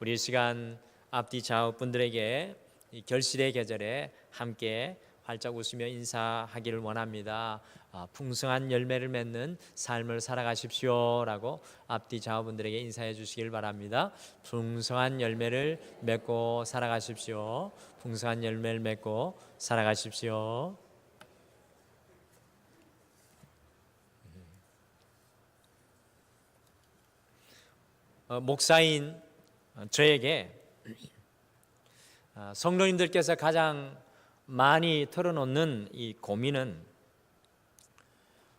우리 이 시간 앞뒤 좌우 분들에게 이 결실의 계절에 함께 활짝 웃으며 인사하기를 원합니다. 풍성한 열매를 맺는 삶을 살아가십시오라고 앞뒤 좌우 분들에게 인사해 주시길 바랍니다. 풍성한 열매를 맺고 살아가십시오. 풍성한 열매를 맺고 살아가십시오. 목사인 저에게 성도님들께서 가장 많이 털어놓는 이 고민은,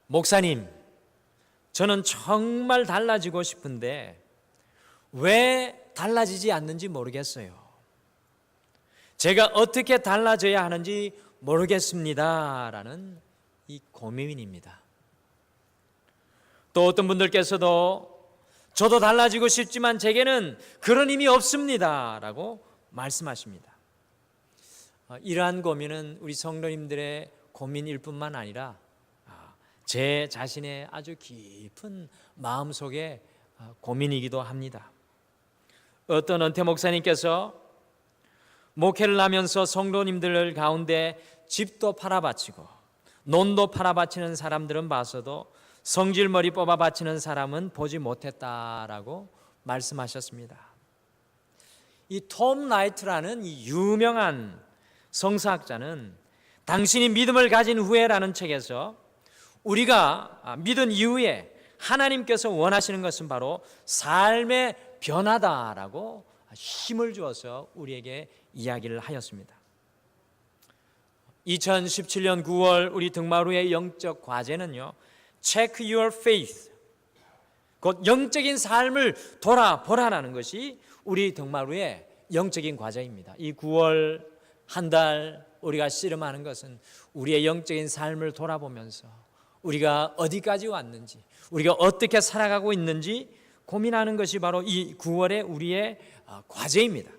목사님, 저는 정말 달라지고 싶은데 왜 달라지지 않는지 모르겠어요. 제가 어떻게 달라져야 하는지 모르겠습니다 라는 이 고민입니다. 또 어떤 분들께서도 저도 달라지고 싶지만 제게는 그런 힘이 없습니다 라고 말씀하십니다. 이러한 고민은 우리 성도님들의 고민일 뿐만 아니라 제 자신의 아주 깊은 마음속의 고민이기도 합니다. 어떤 은퇴 목사님께서 목회를 하면서 성도님들 가운데 집도 팔아바치고 논도 팔아바치는 사람들은 봤어도 성질머리 뽑아바치는 사람은 보지 못했다라고 말씀하셨습니다. 이 톰 라이트라는 이 유명한 성사학자는 당신이 믿음을 가진 후에라는 책에서 우리가 믿은 이후에 하나님께서 원하시는 것은 바로 삶의 변화다라고 힘을 주어서 우리에게 이야기를 하였습니다. 2017년 9월 우리 등마루의 영적 과제는요, Check your faith, 곧 영적인 삶을 돌아보라는 것이 우리 등마루의 영적인 과제입니다. 이 9월 한 달 우리가 씨름하는 것은 우리의 영적인 삶을 돌아보면서 우리가 어디까지 왔는지, 우리가 어떻게 살아가고 있는지 고민하는 것이 바로 이 9월의 우리의 과제입니다.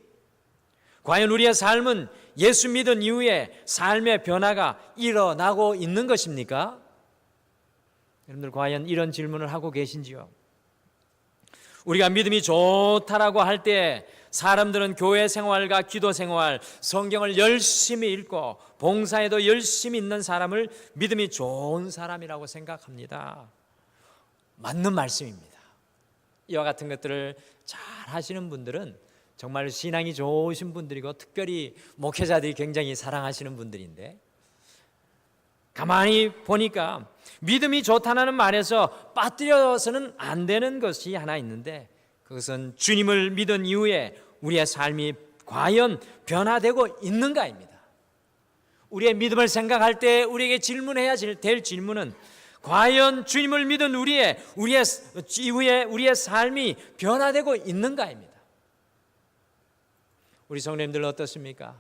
과연 우리의 삶은 예수 믿은 이후에 삶의 변화가 일어나고 있는 것입니까? 여러분들 과연 이런 질문을 하고 계신지요? 우리가 믿음이 좋다라고 할 때 사람들은 교회 생활과 기도 생활, 성경을 열심히 읽고 봉사에도 열심히 있는 사람을 믿음이 좋은 사람이라고 생각합니다. 맞는 말씀입니다. 이와 같은 것들을 잘 하시는 분들은 정말 신앙이 좋으신 분들이고 특별히 목회자들이 굉장히 사랑하시는 분들인데, 가만히 보니까 믿음이 좋다는 말에서 빠뜨려서는 안 되는 것이 하나 있는데, 그것은 주님을 믿은 이후에 우리의 삶이 과연 변화되고 있는가입니다. 우리의 믿음을 생각할 때 우리에게 질문해야 될 질문은, 과연 주님을 믿은 우리의 이후에 우리의 삶이 변화되고 있는가입니다. 우리 성도님들 어떻습니까?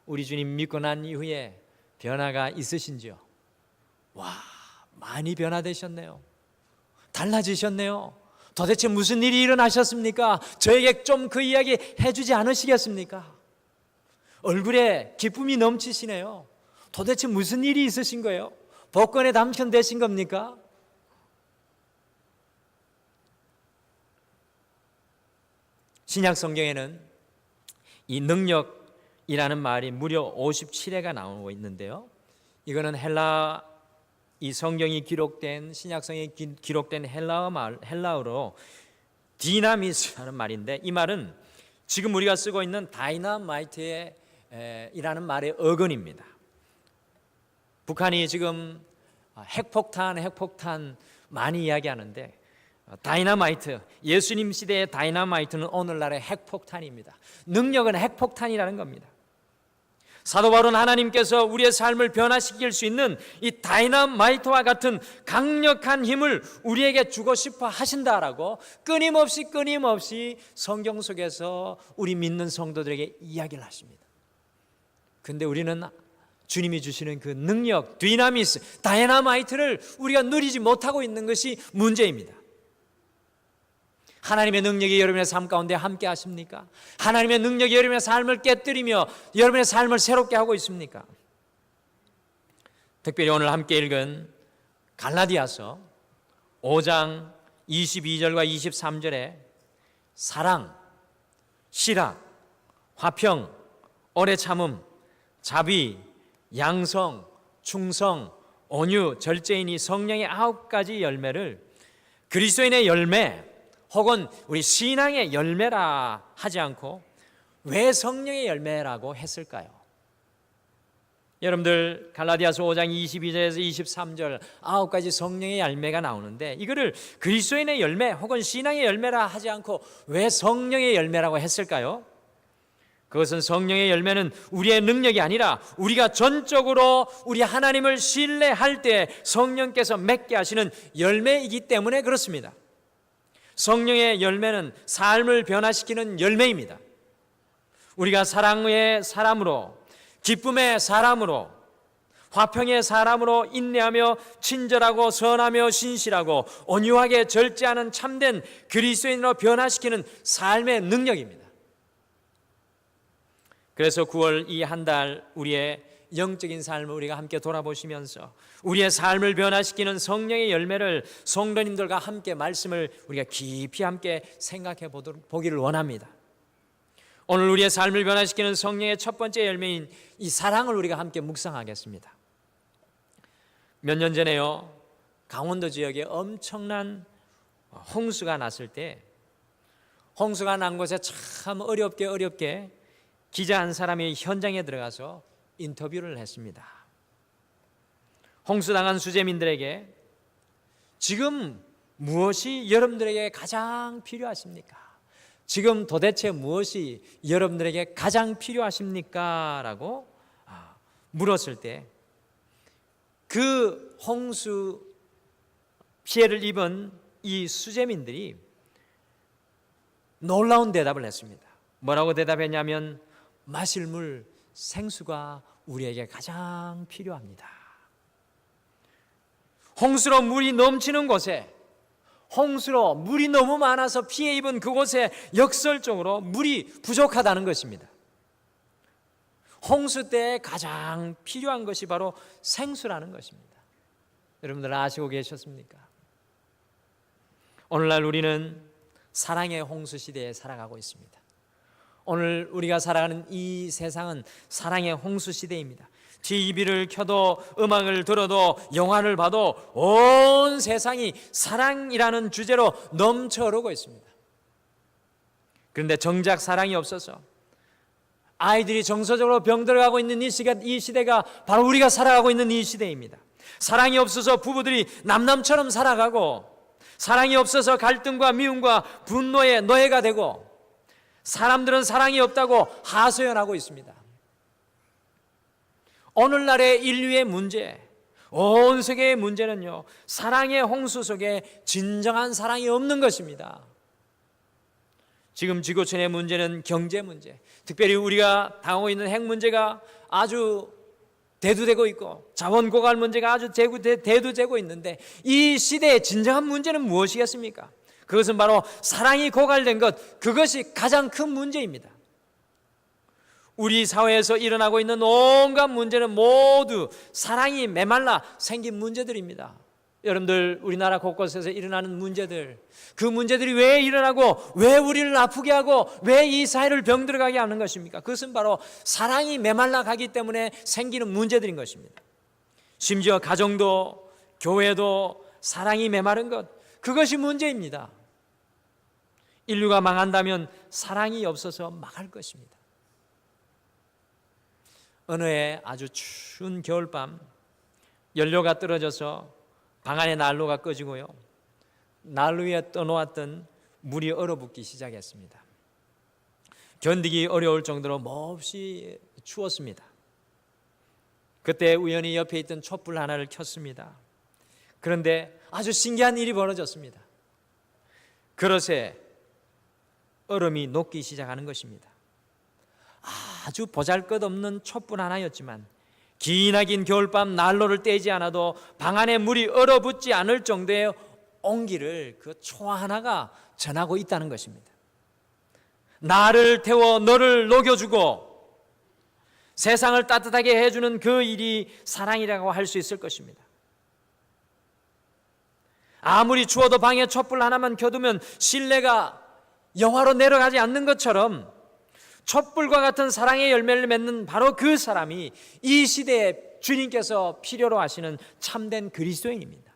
우리 주님 믿고 난 이후에 변화가 있으신지요? 와, 많이 변화되셨네요. 달라지셨네요. 도대체 무슨 일이 일어나셨습니까? 저에게 좀 그 이야기 해주지 않으시겠습니까? 얼굴에 기쁨이 넘치시네요. 도대체 무슨 일이 있으신 거예요? 복권에 당첨되신 겁니까? 신약 성경에는 이 능력이라는 말이 무려 57회가 나오고 있는데요, 이거는 이 성경이 기록된, 신약성에 기록된 헬라어로 디나미스라는 말인데, 이 말은 지금 우리가 쓰고 있는 다이너마이트의 이라는 말의 어근입니다. 북한이 지금 핵폭탄 많이 이야기하는데, 다이너마이트, 예수님 시대의 다이너마이트는 오늘날의 핵폭탄입니다. 능력은 핵폭탄이라는 겁니다. 사도 바울은 하나님께서 우리의 삶을 변화시킬 수 있는 이 다이너마이트와 같은 강력한 힘을 우리에게 주고 싶어 하신다라고 끊임없이 성경 속에서 우리 믿는 성도들에게 이야기를 하십니다. 그런데 우리는 주님이 주시는 그 능력, 디나미스, 다이너마이트를 우리가 누리지 못하고 있는 것이 문제입니다. 하나님의 능력이 여러분의 삶 가운데 함께 하십니까? 하나님의 능력이 여러분의 삶을 깨뜨리며 여러분의 삶을 새롭게 하고 있습니까? 특별히 오늘 함께 읽은 갈라디아서 5장 22절과 23절에 사랑, 실학, 화평, 오래 참음, 자비, 양성, 충성, 온유, 절제이니 성령의 9가지 열매를 그리스도인의 열매 혹은 우리 신앙의 열매라 하지 않고 왜 성령의 열매라고 했을까요? 여러분들 갈라디아서 5장 22절에서 23절 9가지 성령의 열매가 나오는데 이거를 그리스도인의 열매 혹은 신앙의 열매라 하지 않고 왜 성령의 열매라고 했을까요? 그것은 성령의 열매는 우리의 능력이 아니라 우리가 전적으로 우리 하나님을 신뢰할 때 성령께서 맺게 하시는 열매이기 때문에 그렇습니다. 성령의 열매는 삶을 변화시키는 열매입니다. 우리가 사랑의 사람으로, 기쁨의 사람으로, 화평의 사람으로 인내하며 친절하고 선하며 신실하고 온유하게 절제하는 참된 그리스도인으로 변화시키는 삶의 능력입니다. 그래서 9월 이 한 달 우리의 영적인 삶을 우리가 함께 돌아보시면서 우리의 삶을 변화시키는 성령의 열매를 성도님들과 함께 말씀을 우리가 깊이 함께 생각해 보기를 원합니다. 오늘 우리의 삶을 변화시키는 성령의 첫 번째 열매인 이 사랑을 우리가 함께 묵상하겠습니다. 몇 년 전에요, 강원도 지역에 엄청난 홍수가 났을 때 홍수가 난 곳에 참 어렵게 기자 한 사람이 현장에 들어가서 인터뷰를 했습니다. 홍수당한 수재민들에게 지금 무엇이 여러분들에게 가장 필요하십니까? 지금 도대체 무엇이 여러분들에게 가장 필요하십니까? 라고 물었을 때 그 홍수 피해를 입은 이 수재민들이 놀라운 대답을 했습니다. 뭐라고 대답했냐면 마실 물, 생수가 우리에게 가장 필요합니다. 홍수로 물이 넘치는 곳에, 홍수로 물이 너무 많아서 피해 입은 그곳에 역설적으로 물이 부족하다는 것입니다. 홍수 때 가장 필요한 것이 바로 생수라는 것입니다. 여러분들 아시고 계셨습니까? 오늘날 우리는 사랑의 홍수 시대에 살아가고 있습니다. 오늘 우리가 살아가는 이 세상은 사랑의 홍수 시대입니다. TV를 켜도 음악을 들어도 영화를 봐도 온 세상이 사랑이라는 주제로 넘쳐 흐르고 있습니다. 그런데 정작 사랑이 없어서 아이들이 정서적으로 병들어가고 있는 이 시대가 바로 우리가 살아가고 있는 이 시대입니다. 사랑이 없어서 부부들이 남남처럼 살아가고, 사랑이 없어서 갈등과 미움과 분노의 노예가 되고, 사람들은 사랑이 없다고 하소연하고 있습니다. 오늘날의 인류의 문제, 온 세계의 문제는요, 사랑의 홍수 속에 진정한 사랑이 없는 것입니다. 지금 지구촌의 문제는 경제 문제, 특별히 우리가 당하고 있는 핵 문제가 아주 대두되고 있고 자원 고갈 문제가 아주 대두되고 있는데 이 시대의 진정한 문제는 무엇이겠습니까? 그것은 바로 사랑이 고갈된 것, 그것이 가장 큰 문제입니다. 우리 사회에서 일어나고 있는 온갖 문제는 모두 사랑이 메말라 생긴 문제들입니다. 여러분들, 우리나라 곳곳에서 일어나는 문제들, 그 문제들이 왜 일어나고 왜 우리를 아프게 하고 왜 이 사회를 병들어가게 하는 것입니까? 그것은 바로 사랑이 메말라 가기 때문에 생기는 문제들인 것입니다. 심지어 가정도 교회도 사랑이 메마른 것, 그것이 문제입니다. 인류가 망한다면 사랑이 없어서 망할 것입니다. 어느 해 아주 추운 겨울밤, 연료가 떨어져서 방 안에 난로가 꺼지고요, 난로 위에 떠놓았던 물이 얼어붙기 시작했습니다. 견디기 어려울 정도로 몹시 추웠습니다. 그때 우연히 옆에 있던 촛불 하나를 켰습니다. 그런데 아주 신기한 일이 벌어졌습니다. 그릇에 얼음이 녹기 시작하는 것입니다. 아주 보잘것없는 촛불 하나였지만 기나긴 겨울밤 난로를 떼지 않아도 방 안에 물이 얼어붙지 않을 정도의 온기를 그 초 하나가 전하고 있다는 것입니다. 나를 태워 너를 녹여주고 세상을 따뜻하게 해주는 그 일이 사랑이라고 할 수 있을 것입니다. 아무리 추워도 방에 촛불 하나만 켜두면 실내가 영하로 내려가지 않는 것처럼 촛불과 같은 사랑의 열매를 맺는 바로 그 사람이 이 시대에 주님께서 필요로 하시는 참된 그리스도인입니다.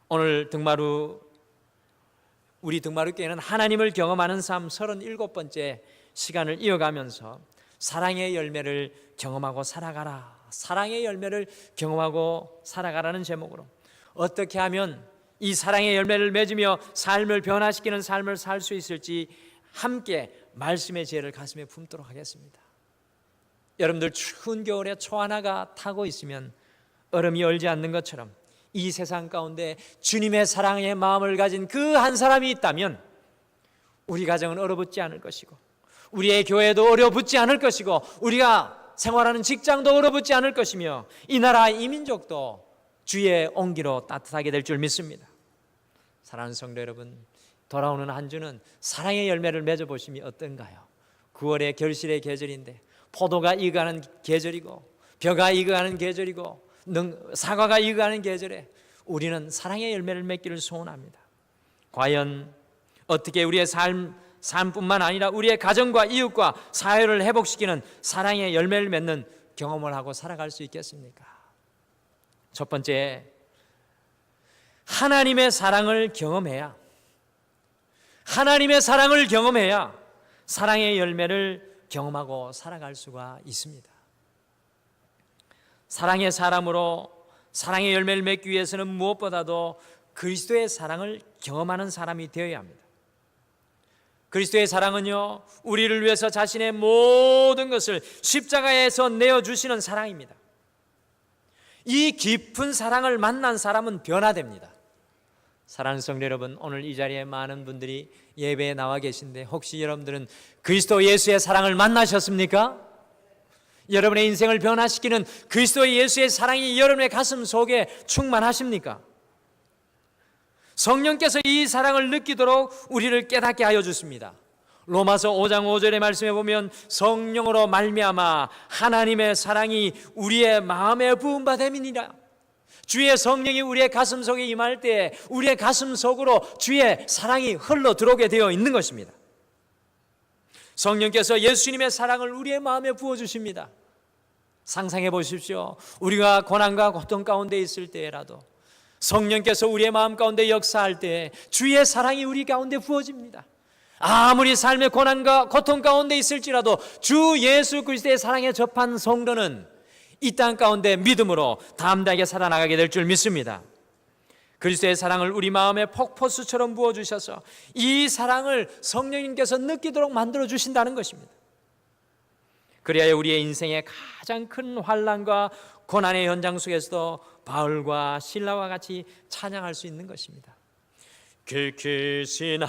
오늘 우리 등마루교회는 하나님을 경험하는 삶 37번째 시간을 이어가면서 사랑의 열매를 경험하고 살아가라, 사랑의 열매를 경험하고 살아가라는 제목으로 어떻게 하면 이 사랑의 열매를 맺으며 삶을 변화시키는 삶을 살 수 있을지 함께 말씀의 지혜를 가슴에 품도록 하겠습니다. 여러분들 추운 겨울에 초 하나가 타고 있으면 얼음이 얼지 않는 것처럼 이 세상 가운데 주님의 사랑의 마음을 가진 그 한 사람이 있다면 우리 가정은 얼어붙지 않을 것이고, 우리의 교회도 얼어붙지 않을 것이고, 우리가 생활하는 직장도 얼어붙지 않을 것이며, 이 나라 이 민족도 주의 온기로 따뜻하게 될 줄 믿습니다. 사랑하는 성도 여러분, 돌아오는 한 주는 사랑의 열매를 맺어보심이 어떤가요? 9월의 결실의 계절인데 포도가 익어가는 계절이고 벼가 익어가는 계절이고 사과가 익어가는 계절에 우리는 사랑의 열매를 맺기를 소원합니다. 과연 어떻게 우리의 삶뿐만 아니라 우리의 가정과 이웃과 사회를 회복시키는 사랑의 열매를 맺는 경험을 하고 살아갈 수 있겠습니까? 첫 번째, 하나님의 사랑을 경험해야 사랑의 열매를 경험하고 살아갈 수가 있습니다. 사랑의 사람으로 사랑의 열매를 맺기 위해서는 무엇보다도 그리스도의 사랑을 경험하는 사람이 되어야 합니다. 그리스도의 사랑은요, 우리를 위해서 자신의 모든 것을 십자가에서 내어주시는 사랑입니다. 이 깊은 사랑을 만난 사람은 변화됩니다. 사랑하는 성도 여러분, 오늘 이 자리에 많은 분들이 예배에 나와 계신데 혹시 여러분들은 그리스도 예수의 사랑을 만나셨습니까? 여러분의 인생을 변화시키는 그리스도 예수의 사랑이 여러분의 가슴 속에 충만하십니까? 성령께서 이 사랑을 느끼도록 우리를 깨닫게 하여 주십니다. 로마서 5장 5절의 말씀에 보면 성령으로 말미암아 하나님의 사랑이 우리의 마음에 부음받음이니라. 주의 성령이 우리의 가슴 속에 임할 때 우리의 가슴 속으로 주의 사랑이 흘러 들어오게 되어 있는 것입니다. 성령께서 예수님의 사랑을 우리의 마음에 부어주십니다. 상상해 보십시오. 우리가 고난과 고통 가운데 있을 때라도 성령께서 우리의 마음 가운데 역사할 때 주의 사랑이 우리 가운데 부어집니다. 아무리 삶의 고난과 고통 가운데 있을지라도 주 예수 그리스도의 사랑에 접한 성도는 이 땅 가운데 믿음으로 담대하게 살아나가게 될 줄 믿습니다. 그리스도의 사랑을 우리 마음에 폭포수처럼 부어주셔서 이 사랑을 성령님께서 느끼도록 만들어주신다는 것입니다. 그래야 우리의 인생의 가장 큰 환난과 고난의 현장 속에서도 바울과 실라와 같이 찬양할 수 있는 것입니다. 그 크신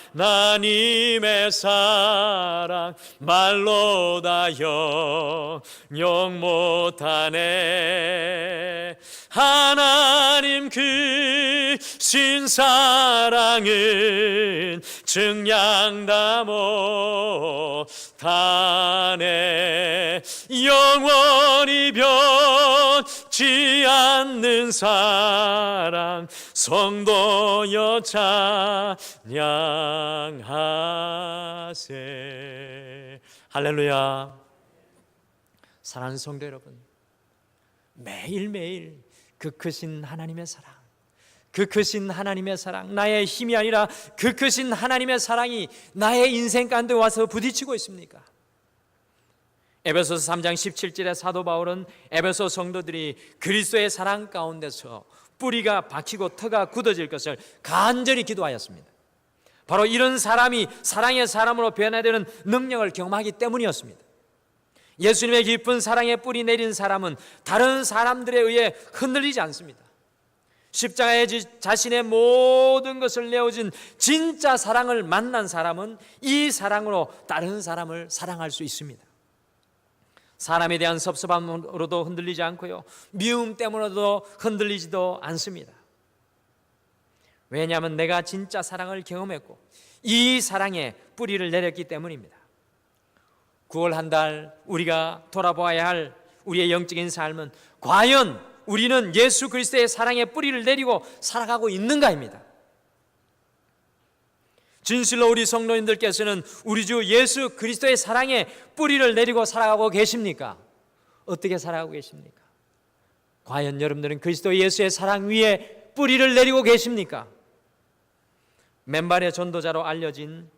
하나님의 사랑 말로 다 형용 못하네. 하나님 크신 사랑은 증량 못하네. 영원히 변치 않는 사랑 성도여 찬양하세. 할렐루야. 사랑하는 성도 여러분, 매일매일 그 크신 하나님의 사랑, 그 크신 하나님의 사랑, 나의 힘이 아니라 그 크신 하나님의 사랑이 나의 인생 가운데 와서 부딪히고 있습니까? 에베소서 3장 17절에 사도 바울은 에베소 성도들이 그리스도의 사랑 가운데서 뿌리가 박히고 터가 굳어질 것을 간절히 기도하였습니다. 바로 이런 사람이 사랑의 사람으로 변화되는 능력을 경험하기 때문이었습니다. 예수님의 깊은 사랑의 뿌리 내린 사람은 다른 사람들에 의해 흔들리지 않습니다. 십자가에 자신의 모든 것을 내어준 진짜 사랑을 만난 사람은 이 사랑으로 다른 사람을 사랑할 수 있습니다. 사람에 대한 섭섭함으로도 흔들리지 않고요, 미움 때문에도 흔들리지도 않습니다. 왜냐하면 내가 진짜 사랑을 경험했고 이 사랑에 뿌리를 내렸기 때문입니다. 9월 한 달 우리가 돌아보아야 할 우리의 영적인 삶은 과연 우리는 예수 그리스도의 사랑에 뿌리를 내리고 살아가고 있는가입니다. 진실로 우리 성도님들께서는 우리 주 예수 그리스도의 사랑에 뿌리를 내리고 살아가고 계십니까? 어떻게 살아가고 계십니까? 과연 여러분들은 그리스도 예수의 사랑 위에 뿌리를 내리고 계십니까? 맨발의 전도자로 알려진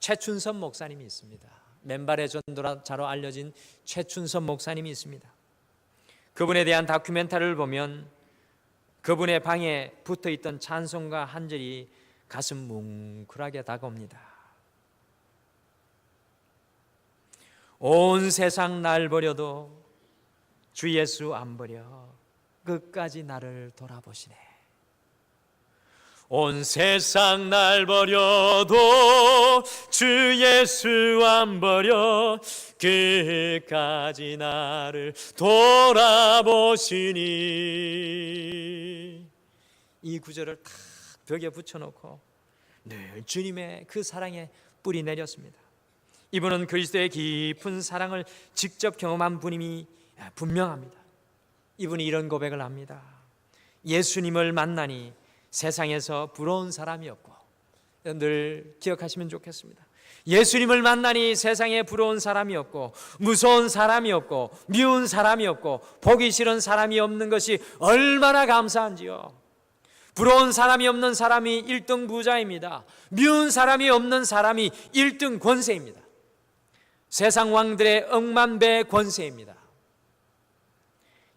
최춘선 목사님이 있습니다. 맨발의 전도자로 알려진 최춘선 목사님이 있습니다. 그분에 대한 다큐멘터리를 보면 그분의 방에 붙어있던 찬송가 한 절이 가슴 뭉클하게 다가옵니다. 온 세상 날 버려도 주 예수 안 버려 끝까지 나를 돌아보시네. 온 세상 날 버려도 주 예수 안 버려 끝까지 나를 돌아보시니. 이 구절을 탁 벽에 붙여놓고 늘 주님의 그 사랑에 뿌리 내렸습니다. 이분은 그리스도의 깊은 사랑을 직접 경험한 분임이 분명합니다. 이분이 이런 고백을 합니다. 예수님을 만나니 세상에서 부러운 사람이 없고, 늘 기억하시면 좋겠습니다. 예수님을 만나니 세상에 부러운 사람이 없고, 무서운 사람이 없고, 미운 사람이 없고, 보기 싫은 사람이 없는 것이 얼마나 감사한지요. 부러운 사람이 없는 사람이 1등 부자입니다. 미운 사람이 없는 사람이 1등 권세입니다. 세상 왕들의 억만배의 권세입니다.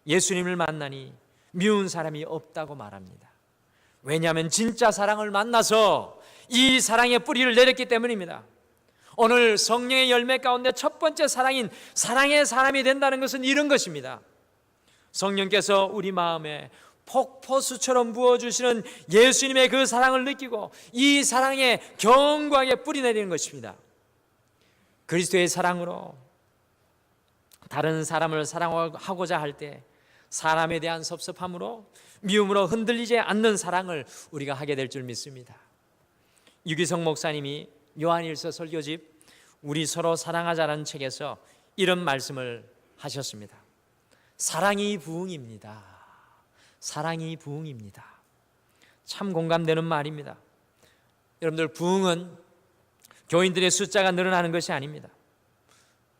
예수님을 만나니 미운 사람이 없다고 말합니다. 왜냐하면 진짜 사랑을 만나서 이 사랑의 뿌리를 내렸기 때문입니다. 오늘 성령의 열매 가운데 첫 번째 사랑인 사랑의 사람이 된다는 것은 이런 것입니다. 성령께서 우리 마음에 폭포수처럼 부어주시는 예수님의 그 사랑을 느끼고 이 사랑에 견고하게 뿌리 내리는 것입니다. 그리스도의 사랑으로 다른 사람을 사랑하고자 할 때 사람에 대한 섭섭함으로 미움으로 흔들리지 않는 사랑을 우리가 하게 될 줄 믿습니다. 유기성 목사님이 요한일서 설교집 우리 서로 사랑하자라는 책에서 이런 말씀을 하셨습니다. 사랑이 부흥입니다. 사랑이 부흥입니다. 참 공감되는 말입니다. 여러분들, 부흥은 교인들의 숫자가 늘어나는 것이 아닙니다.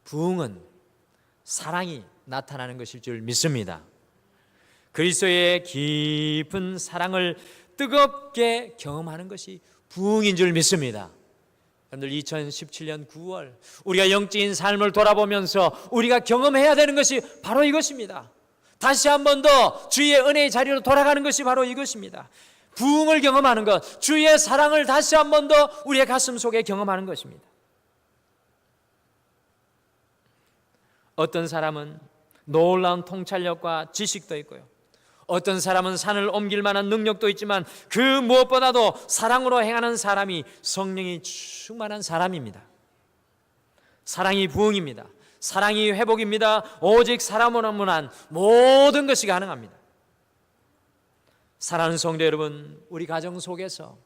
부흥은 사랑이 나타나는 것일 줄 믿습니다. 그리스도의 깊은 사랑을 뜨겁게 경험하는 것이 부흥인 줄 믿습니다. 여러분들, 2017년 9월 우리가 영적인 삶을 돌아보면서 우리가 경험해야 되는 것이 바로 이것입니다. 다시 한 번 더 주의 은혜의 자리로 돌아가는 것이 바로 이것입니다. 부흥을 경험하는 것, 주의 사랑을 다시 한 번 더 우리의 가슴 속에 경험하는 것입니다. 어떤 사람은 놀라운 통찰력과 지식도 있고요, 어떤 사람은 산을 옮길 만한 능력도 있지만 그 무엇보다도 사랑으로 행하는 사람이 성령이 충만한 사람입니다. 사랑이 부흥입니다. 사랑이 회복입니다. 오직 사랑으로만 한 모든 것이 가능합니다. 사랑하는 성도 여러분, 우리 가정 속에서,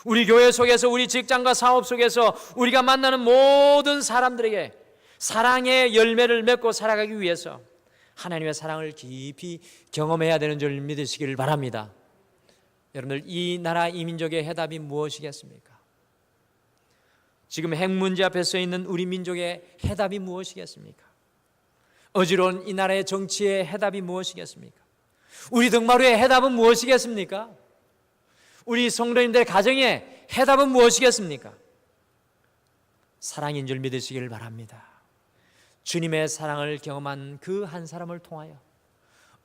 우리 교회 속에서, 우리 직장과 사업 속에서 우리가 만나는 모든 사람들에게 사랑의 열매를 맺고 살아가기 위해서 하나님의 사랑을 깊이 경험해야 되는 줄 믿으시기를 바랍니다. 여러분들, 이 나라 이 민족의 해답이 무엇이겠습니까? 지금 핵 문제 앞에 서 있는 우리 민족의 해답이 무엇이겠습니까? 어지러운 이 나라의 정치의 해답이 무엇이겠습니까? 우리 등마루의 해답은 무엇이겠습니까? 우리 성도님들의 가정의 해답은 무엇이겠습니까? 사랑인 줄 믿으시기를 바랍니다. 주님의 사랑을 경험한 그 한 사람을 통하여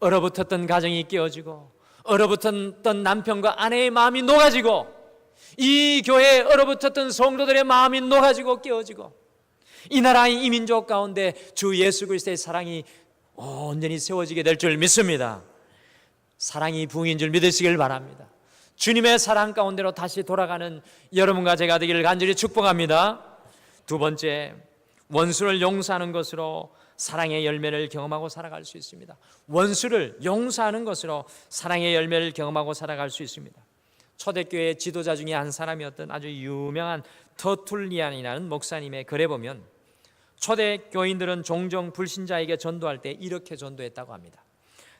얼어붙었던 가정이 깨어지고, 얼어붙었던 남편과 아내의 마음이 녹아지고, 이 교회에 얼어붙었던 성도들의 마음이 녹아지고 깨어지고, 이 나라 이 민족 가운데 주 예수 그리스도의 사랑이 온전히 세워지게 될 줄 믿습니다. 사랑이 부흥인 줄 믿으시길 바랍니다. 주님의 사랑 가운데로 다시 돌아가는 여러분과 제가 되기를 간절히 축복합니다. 두 번째, 원수를 용서하는 것으로 사랑의 열매를 경험하고 살아갈 수 있습니다. 원수를 용서하는 것으로 사랑의 열매를 경험하고 살아갈 수 있습니다. 초대교회 지도자 중에 한 사람이었던 아주 유명한 터툴리안이라는 목사님의 글에 보면 초대교인들은 종종 불신자에게 전도할 때 이렇게 전도했다고 합니다.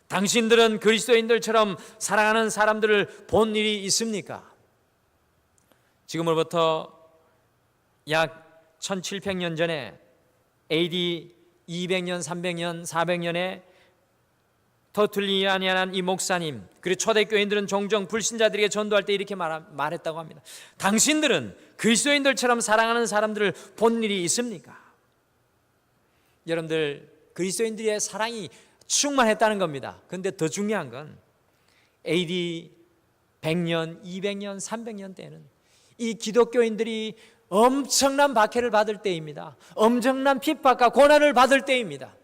당신들은 그리스도인들처럼 사랑하는 사람들을 본 일이 있습니까? 지금으로부터 약 1700년 전에 AD 200년, 300년, 400년에 터툴리아니안 이 목사님, 그리고 초대교인들은 종종 불신자들에게 전도할 때 이렇게 말했다고 합니다. 당신들은 그리스도인들처럼 사랑하는 사람들을 본 일이 있습니까? 여러분들, 그리스도인들의 사랑이 충만했다는 겁니다. 그런데 더 중요한 건 AD 100년, 200년, 300년 때는 이 기독교인들이 엄청난 박해를 받을 때입니다. 엄청난 핍박과 고난을 받을 때입니다.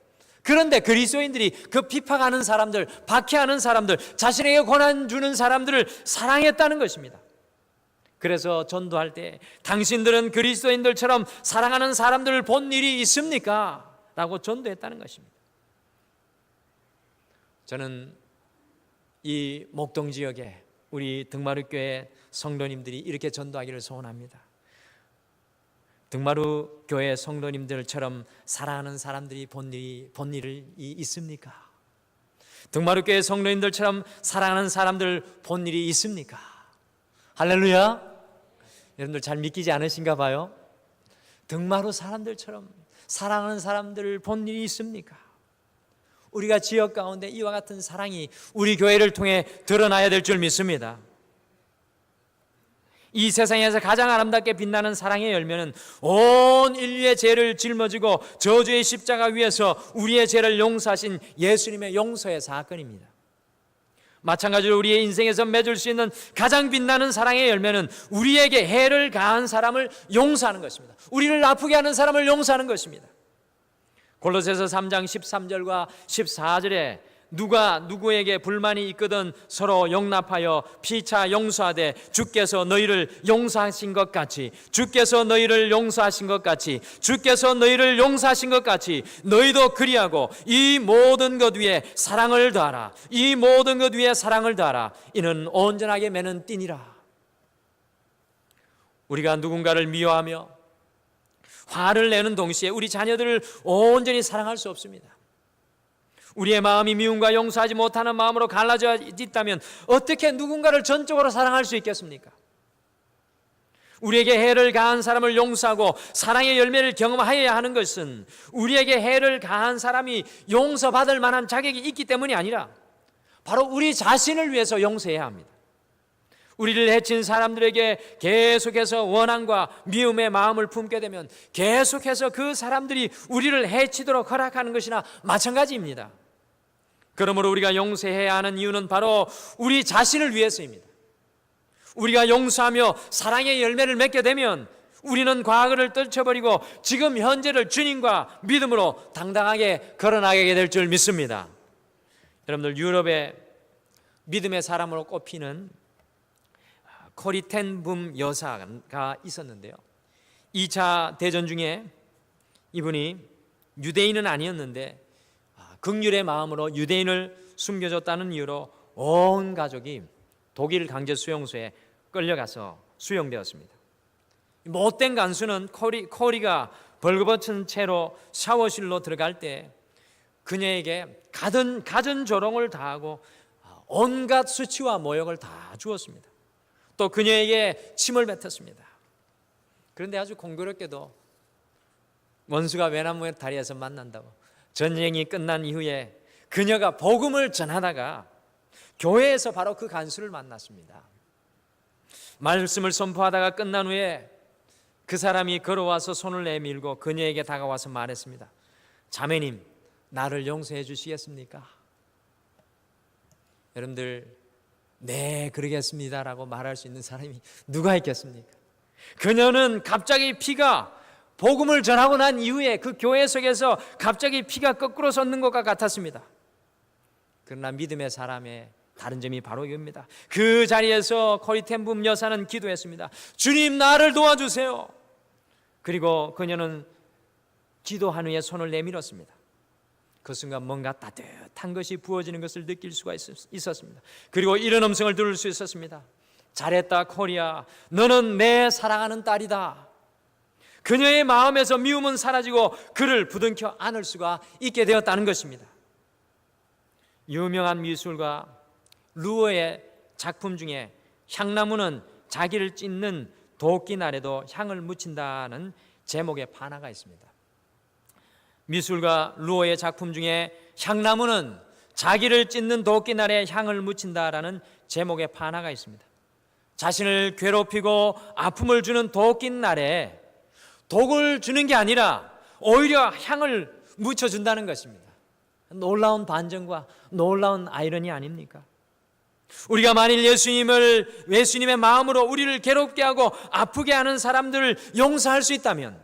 그런데 그리스도인들이 그 핍박하는 사람들, 박해하는 사람들, 자신에게 고난 주는 사람들을 사랑했다는 것입니다. 그래서 전도할 때 당신들은 그리스도인들처럼 사랑하는 사람들을 본 일이 있습니까? 라고 전도했다는 것입니다. 저는 이 목동 지역에 우리 등마루교회 성도님들이 이렇게 전도하기를 소원합니다. 등마루 교회 성도님들처럼 사랑하는 사람들이 본 일이 있습니까? 등마루 교회 성도님들처럼 사랑하는 사람들 본 일이 있습니까? 할렐루야! 여러분들 잘 믿기지 않으신가 봐요. 등마루 사람들처럼 사랑하는 사람들을 본 일이 있습니까? 우리가 지역 가운데 이와 같은 사랑이 우리 교회를 통해 드러나야 될 줄 믿습니다. 이 세상에서 가장 아름답게 빛나는 사랑의 열매는 온 인류의 죄를 짊어지고 저주의 십자가 위에서 우리의 죄를 용서하신 예수님의 용서의 사건입니다. 마찬가지로 우리의 인생에서 맺을 수 있는 가장 빛나는 사랑의 열매는 우리에게 해를 가한 사람을 용서하는 것입니다. 우리를 아프게 하는 사람을 용서하는 것입니다. 골로새서 3장 13절과 14절에 누가 누구에게 불만이 있거든 서로 용납하여 피차 용서하되 주께서 너희를 용서하신 것 같이 주께서 너희를 용서하신 것 같이 주께서 너희를 용서하신 것 같이 너희도 그리하고 이 모든 것 위에 사랑을 더하라. 이 모든 것 위에 사랑을 더하라. 이는 온전하게 매는 띠니라. 우리가 누군가를 미워하며 화를 내는 동시에 우리 자녀들을 온전히 사랑할 수 없습니다. 우리의 마음이 미움과 용서하지 못하는 마음으로 갈라져 있다면 어떻게 누군가를 전적으로 사랑할 수 있겠습니까? 우리에게 해를 가한 사람을 용서하고 사랑의 열매를 경험하여야 하는 것은 우리에게 해를 가한 사람이 용서받을 만한 자격이 있기 때문이 아니라 바로 우리 자신을 위해서 용서해야 합니다. 우리를 해친 사람들에게 계속해서 원한과 미움의 마음을 품게 되면 계속해서 그 사람들이 우리를 해치도록 허락하는 것이나 마찬가지입니다. 그러므로 우리가 용서해야 하는 이유는 바로 우리 자신을 위해서입니다. 우리가 용서하며 사랑의 열매를 맺게 되면 우리는 과거를 떨쳐버리고 지금 현재를 주님과 믿음으로 당당하게 걸어나가게 될 줄 믿습니다. 여러분들, 유럽의 믿음의 사람으로 꼽히는 코리 텐 붐 여사가 있었는데요. 2차 대전 중에 이분이 유대인은 아니었는데 긍휼의 마음으로 유대인을 숨겨줬다는 이유로 온 가족이 독일 강제 수용소에 끌려가서 수용되었습니다. 못된 간수는 코리가 벌거벗은 채로 샤워실로 들어갈 때 그녀에게 갖은 조롱을 다하고 온갖 수치와 모욕을 다 주었습니다. 또 그녀에게 침을 뱉었습니다. 그런데 아주 공교롭게도 원수가 외나무의 다리에서 만난다고 전쟁이 끝난 이후에 그녀가 복음을 전하다가 교회에서 바로 그 간수를 만났습니다. 말씀을 선포하다가 끝난 후에 그 사람이 걸어와서 손을 내밀고 그녀에게 다가와서 말했습니다. 자매님, 나를 용서해 주시겠습니까? 여러분들, 네, 그러겠습니다라고 말할 수 있는 사람이 누가 있겠습니까? 그녀는 갑자기 피가 복음을 전하고 난 이후에 그 교회 속에서 갑자기 피가 거꾸로 솟는 것과 같았습니다. 그러나 믿음의 사람의 다른 점이 바로 이겁니다. 그 자리에서 코리 텐 붐 여사는 기도했습니다. 주님, 나를 도와주세요. 그리고 그녀는 기도한 후에 손을 내밀었습니다. 그 순간 뭔가 따뜻한 것이 부어지는 것을 느낄 수가 있었습니다. 그리고 이런 음성을 들을 수 있었습니다. 잘했다, 코리야. 너는 내 사랑하는 딸이다. 그녀의 마음에서 미움은 사라지고 그를 부둥켜 안을 수가 있게 되었다는 것입니다. 유명한 미술가 루어의 작품 중에 향나무는 자기를 찢는 도끼날에도 향을 묻힌다는 제목의 판화가 있습니다. 미술가 루오의 작품 중에 향나무는 자기를 찢는 도끼날에 향을 묻힌다라는 제목의 판화가 있습니다. 자신을 괴롭히고 아픔을 주는 도끼날에 독을 주는 게 아니라 오히려 향을 묻혀준다는 것입니다. 놀라운 반전과 놀라운 아이러니 아닙니까? 우리가 만일 예수님의 마음으로 우리를 괴롭게 하고 아프게 하는 사람들을 용서할 수 있다면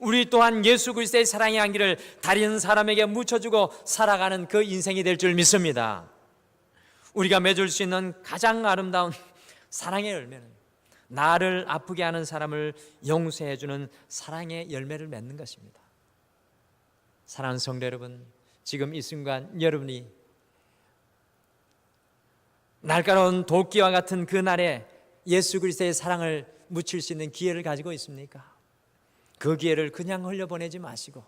우리 또한 예수 그리스도의 사랑의 향기를 다른 사람에게 묻혀주고 살아가는 그 인생이 될 줄 믿습니다. 우리가 맺을 수 있는 가장 아름다운 사랑의 열매는 나를 아프게 하는 사람을 용서해주는 사랑의 열매를 맺는 것입니다. 사랑하는 성도 여러분, 지금 이 순간 여러분이 날카로운 도끼와 같은 그 날에 예수 그리스도의 사랑을 묻힐 수 있는 기회를 가지고 있습니까? 그 기회를 그냥 흘려보내지 마시고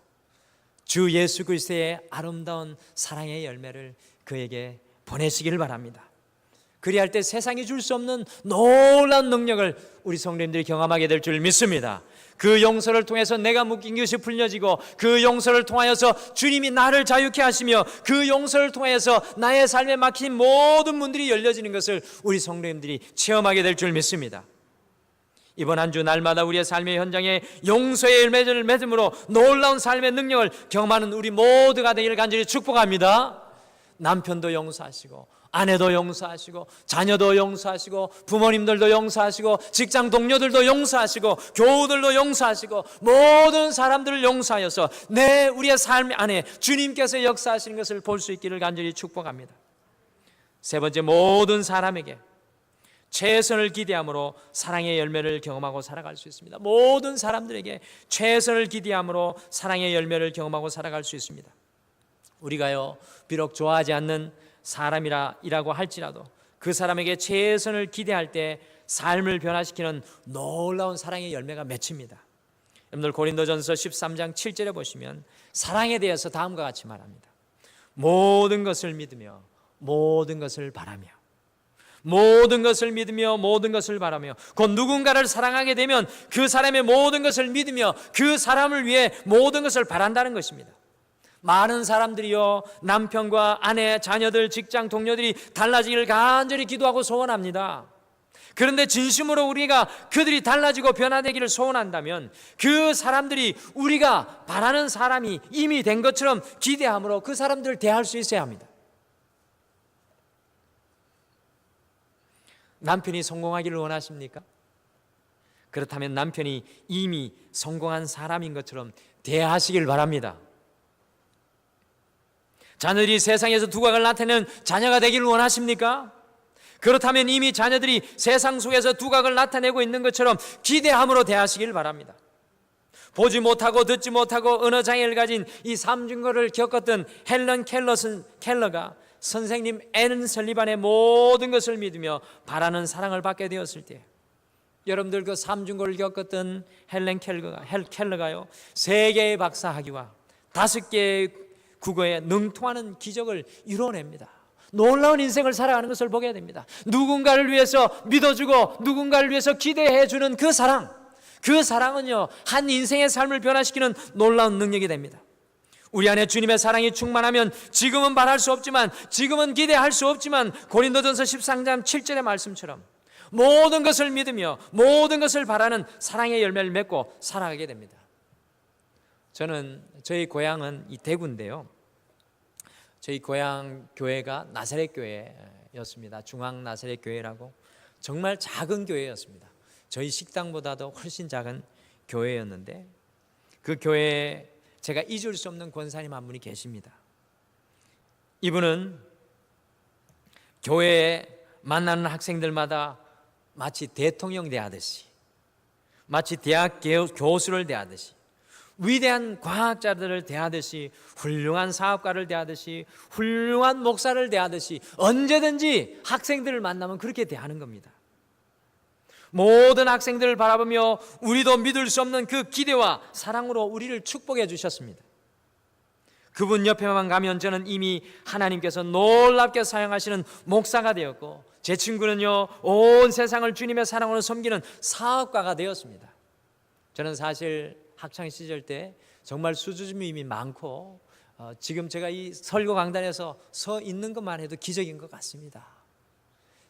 주 예수 그리스도의 아름다운 사랑의 열매를 그에게 보내시기를 바랍니다. 그리할 때 세상이 줄 수 없는 놀라운 능력을 우리 성도님들이 경험하게 될 줄 믿습니다. 그 용서를 통해서 내가 묶인 것이 풀려지고 그 용서를 통하여서 주님이 나를 자유케 하시며 그 용서를 통해서 나의 삶에 막힌 모든 문들이 열려지는 것을 우리 성도님들이 체험하게 될 줄 믿습니다. 이번 한 주 날마다 우리의 삶의 현장에 용서의 열매를 맺음으로 놀라운 삶의 능력을 경험하는 우리 모두가 되기를 간절히 축복합니다. 남편도 용서하시고 아내도 용서하시고 자녀도 용서하시고 부모님들도 용서하시고 직장 동료들도 용서하시고 교우들도 용서하시고 모든 사람들을 용서하여서 우리의 삶 안에 주님께서 역사하시는 것을 볼 수 있기를 간절히 축복합니다. 세 번째, 모든 사람에게 최선을 기대함으로 사랑의 열매를 경험하고 살아갈 수 있습니다. 모든 사람들에게 최선을 기대함으로 사랑의 열매를 경험하고 살아갈 수 있습니다. 우리가요, 비록 좋아하지 않는 사람이라고 할지라도 그 사람에게 최선을 기대할 때 삶을 변화시키는 놀라운 사랑의 열매가 맺힙니다. 여러분들 고린도전서 13장 7절에 보시면 사랑에 대해서 다음과 같이 말합니다. 모든 것을 믿으며 모든 것을 바라며 모든 것을 믿으며 모든 것을 바라며 곧 누군가를 사랑하게 되면 그 사람의 모든 것을 믿으며 그 사람을 위해 모든 것을 바란다는 것입니다. 많은 사람들이요, 남편과 아내, 자녀들, 직장 동료들이 달라지기를 간절히 기도하고 소원합니다. 그런데 진심으로 우리가 그들이 달라지고 변화되기를 소원한다면 그 사람들이 우리가 바라는 사람이 이미 된 것처럼 기대함으로 그 사람들을 대할 수 있어야 합니다. 남편이 성공하기를 원하십니까? 그렇다면 남편이 이미 성공한 사람인 것처럼 대하시길 바랍니다. 자녀들이 세상에서 두각을 나타내는 자녀가 되기를 원하십니까? 그렇다면 이미 자녀들이 세상 속에서 두각을 나타내고 있는 것처럼 기대함으로 대하시길 바랍니다. 보지 못하고 듣지 못하고 언어장애를 가진 이 삼중거를 겪었던 헬런 켈러가 선생님 앤 설리반의 모든 것을 믿으며 바라는 사랑을 받게 되었을 때, 여러분들 그 삼중거를 겪었던 헬런 켈러가요, 3개의 박사학위와 5개의 국어에 능통하는 기적을 이뤄냅니다. 놀라운 인생을 살아가는 것을 보게 됩니다. 누군가를 위해서 믿어주고 누군가를 위해서 기대해주는 그 사랑은요, 한 인생의 삶을 변화시키는 놀라운 능력이 됩니다. 우리 안에 주님의 사랑이 충만하면 지금은 바랄 수 없지만, 지금은 기대할 수 없지만 고린도전서 13장 7절의 말씀처럼 모든 것을 믿으며 모든 것을 바라는 사랑의 열매를 맺고 살아가게 됩니다. 저는 저희 고향은 이 대구인데요, 저희 고향 교회가 나사렛 교회였습니다. 중앙 나사렛 교회라고 정말 작은 교회였습니다. 저희 식당보다도 훨씬 작은 교회였는데 그 교회에 제가 잊을 수 없는 권사님 한 분이 계십니다. 이분은 교회에 만나는 학생들마다 마치 대통령 대하듯이, 마치 대학 교수를 대하듯이, 위대한 과학자들을 대하듯이, 훌륭한 사업가를 대하듯이, 훌륭한 목사를 대하듯이 언제든지 학생들을 만나면 그렇게 대하는 겁니다. 모든 학생들을 바라보며 우리도 믿을 수 없는 그 기대와 사랑으로 우리를 축복해 주셨습니다. 그분 옆에만 가면 저는 이미 하나님께서 놀랍게 사용하시는 목사가 되었고 제 친구는요, 온 세상을 주님의 사랑으로 섬기는 사업가가 되었습니다. 저는 사실 학창 시절 때 정말 수줍음이 많고 지금 제가 이 설교 강단에서 서 있는 것만 해도 기적인 것 같습니다.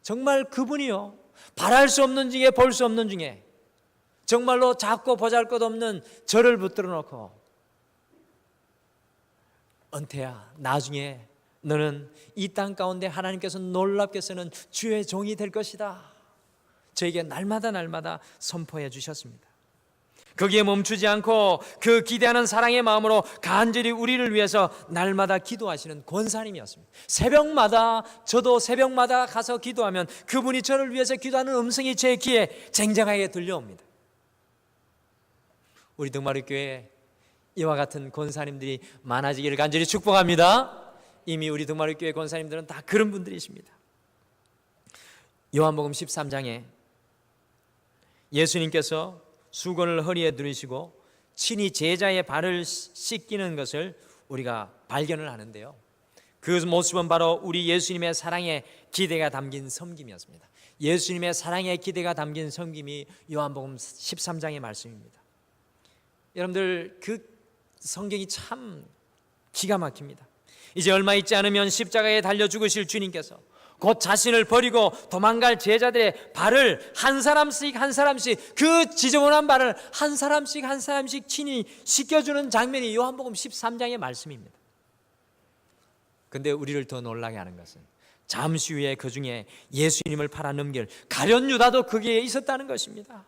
정말 그분이요, 바랄 수 없는 중에 볼 수 없는 중에 정말로 작고 보잘것없는 저를 붙들어 놓고, 은태야, 나중에 너는 이 땅 가운데 하나님께서 놀랍게 쓰는 주의 종이 될 것이다, 저에게 날마다 선포해 주셨습니다. 거기에 멈추지 않고 그 기대하는 사랑의 마음으로 간절히 우리를 위해서 날마다 기도하시는 권사님이었습니다. 새벽마다, 저도 새벽마다 가서 기도하면 그분이 저를 위해서 기도하는 음성이 제 귀에 쟁쟁하게 들려옵니다. 우리 등마루 교회에 이와 같은 권사님들이 많아지기를 간절히 축복합니다. 이미 우리 등마루 교회 권사님들은 다 그런 분들이십니다. 요한복음 13장에 예수님께서 수건을 허리에 두르시고 친히 제자의 발을 씻기는 것을 우리가 발견을 하는데요, 그 모습은 바로 우리 예수님의 사랑의 기대가 담긴 섬김이었습니다. 예수님의 사랑의 기대가 담긴 섬김이 요한복음 13장의 말씀입니다. 여러분들, 그 성경이 참 기가 막힙니다. 이제 얼마 있지 않으면 십자가에 달려 죽으실 주님께서 곧 자신을 버리고 도망갈 제자들의 발을 한 사람씩 그 지저분한 발을 한 사람씩 친히 씻겨주는 장면이 요한복음 13장의 말씀입니다. 근데 우리를 더 놀라게 하는 것은 잠시 후에 그 중에 예수님을 팔아넘길 가룟 유다도 거기에 있었다는 것입니다.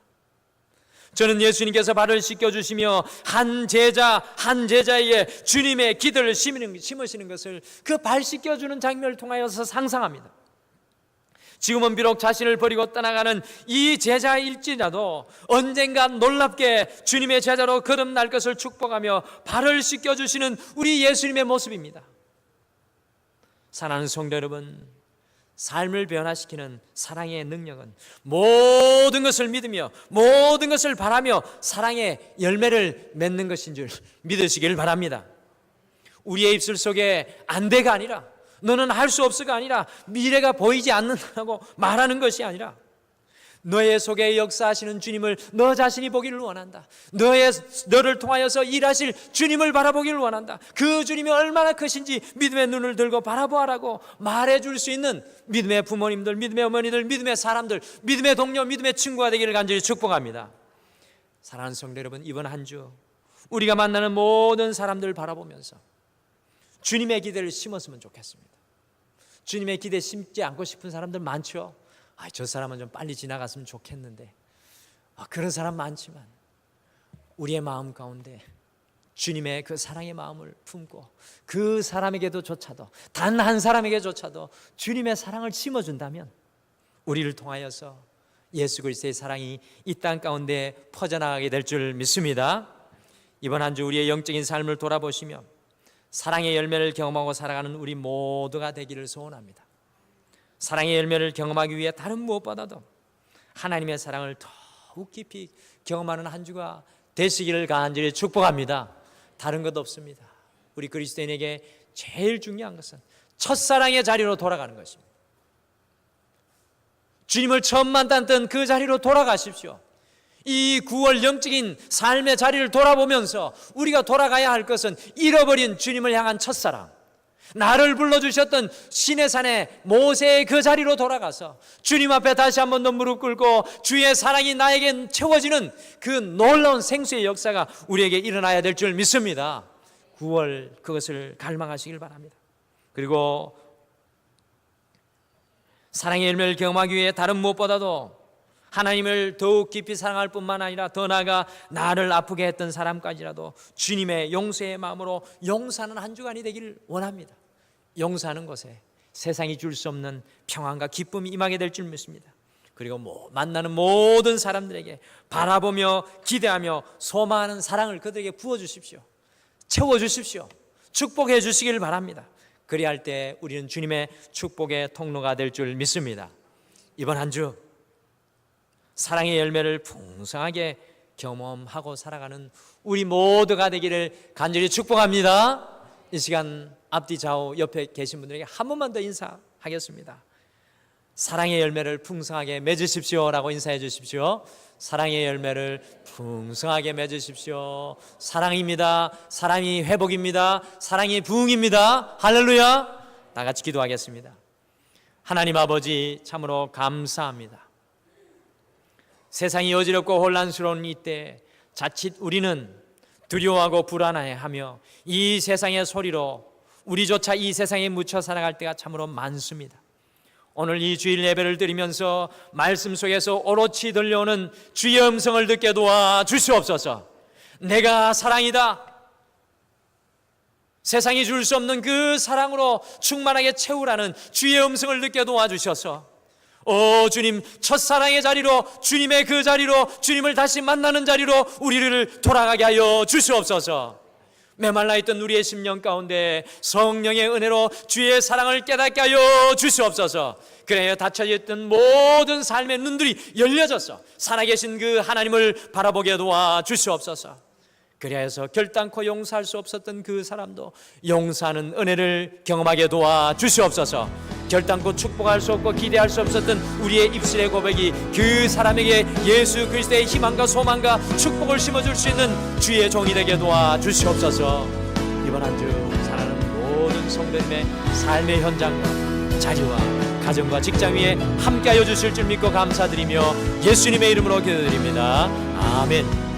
저는 예수님께서 발을 씻겨주시며 한 제자에게 주님의 기도를 심으시는 것을 그 발 씻겨주는 장면을 통하여서 상상합니다. 지금은 비록 자신을 버리고 떠나가는 이 제자일지라도 언젠가 놀랍게 주님의 제자로 거듭날 것을 축복하며 발을 씻겨주시는 우리 예수님의 모습입니다. 사랑하는 성도 여러분, 삶을 변화시키는 사랑의 능력은 모든 것을 믿으며 모든 것을 바라며 사랑의 열매를 맺는 것인 줄 믿으시길 바랍니다. 우리의 입술 속에 안 돼가 아니라, 너는 할 수 없어가 아니라, 미래가 보이지 않는다고 말하는 것이 아니라, 너의 속에 역사하시는 주님을 너 자신이 보기를 원한다. 너를 통하여서 일하실 주님을 바라보기를 원한다. 그 주님이 얼마나 크신지 믿음의 눈을 들고 바라보아라고 말해줄 수 있는 믿음의 부모님들, 믿음의 어머니들, 믿음의 사람들, 믿음의 동료, 믿음의 친구가 되기를 간절히 축복합니다. 사랑하는 성도 여러분, 이번 한 주 우리가 만나는 모든 사람들을 바라보면서 주님의 기대를 심었으면 좋겠습니다. 주님의 기대 심지 않고 싶은 사람들 많죠. 저 사람은 좀 빨리 지나갔으면 좋겠는데, 그런 사람 많지만 우리의 마음 가운데 주님의 그 사랑의 마음을 품고 그 사람에게도조차도, 단 한 사람에게조차도 주님의 사랑을 심어준다면 우리를 통하여서 예수 그리스도의 사랑이 이 땅 가운데 퍼져나가게 될 줄 믿습니다. 이번 한 주 우리의 영적인 삶을 돌아보시며 사랑의 열매를 경험하고 살아가는 우리 모두가 되기를 소원합니다. 사랑의 열매를 경험하기 위해 다른 무엇보다도 하나님의 사랑을 더욱 깊이 경험하는 한 주가 되시기를 간절히 축복합니다. 다른 것 없습니다. 우리 그리스도인에게 제일 중요한 것은 첫사랑의 자리로 돌아가는 것입니다. 주님을 처음 만났던 그 자리로 돌아가십시오. 이 9월 영적인 삶의 자리를 돌아보면서 우리가 돌아가야 할 것은 잃어버린 주님을 향한 첫사랑, 나를 불러주셨던 시내산의 모세의 그 자리로 돌아가서 주님 앞에 다시 한 번 더 무릎 꿇고 주의 사랑이 나에게 채워지는 그 놀라운 생수의 역사가 우리에게 일어나야 될 줄 믿습니다. 9월 그것을 갈망하시길 바랍니다. 그리고 사랑의 열매를 경험하기 위해 다른 무엇보다도 하나님을 더욱 깊이 사랑할 뿐만 아니라 더 나아가 나를 아프게 했던 사람까지라도 주님의 용서의 마음으로 용서하는 한 주간이 되기를 원합니다. 용서하는 것에 세상이 줄 수 없는 평안과 기쁨이 임하게 될 줄 믿습니다. 그리고 만나는 모든 사람들에게 바라보며 기대하며 소망하는 사랑을 그들에게 부어주십시오. 채워주십시오. 축복해 주시길 바랍니다. 그리할 때 우리는 주님의 축복의 통로가 될 줄 믿습니다. 이번 한 주 사랑의 열매를 풍성하게 경험하고 살아가는 우리 모두가 되기를 간절히 축복합니다. 이 시간 앞뒤 좌우 옆에 계신 분들에게 한 번만 더 인사하겠습니다. 사랑의 열매를 풍성하게 맺으십시오라고 인사해 주십시오. 사랑의 열매를 풍성하게 맺으십시오. 사랑입니다. 사랑이 회복입니다. 사랑이 부흥입니다. 할렐루야. 다 같이 기도하겠습니다. 하나님 아버지, 참으로 감사합니다. 세상이 어지럽고 혼란스러운 이때 자칫 우리는 두려워하고 불안해하며 이 세상의 소리로 우리조차 이 세상에 묻혀 살아갈 때가 참으로 많습니다. 오늘 이 주일 예배를 드리면서 말씀 속에서 오롯이 들려오는 주의 음성을 듣게 도와 주시옵소서. 내가 사랑이다. 세상이 줄 수 없는 그 사랑으로 충만하게 채우라는 주의 음성을 듣게 도와주셔서 주님, 첫사랑의 자리로, 주님의 그 자리로, 주님을 다시 만나는 자리로 우리를 돌아가게 하여 주시옵소서. 메말라 있던 우리의 심령 가운데 성령의 은혜로 주의 사랑을 깨닫게 하여 주시옵소서. 그래야 닫혀져 있던 모든 삶의 눈들이 열려져서 살아계신 그 하나님을 바라보게 도와 주시옵소서. 그래서 결단코 용서할 수 없었던 그 사람도 용서하는 은혜를 경험하게 도와 주시옵소서. 결단코 축복할 수 없고 기대할 수 없었던 우리의 입술의 고백이 그 사람에게 예수 그리스도의 희망과 소망과 축복을 심어줄 수 있는 주의 종이 되게 도와 주시옵소서. 이번 한 주 살아가는 모든 성도님의 삶의 현장과 자리와 가정과 직장 위에 함께하여 주실 줄 믿고 감사드리며 예수님의 이름으로 기도드립니다. 아멘.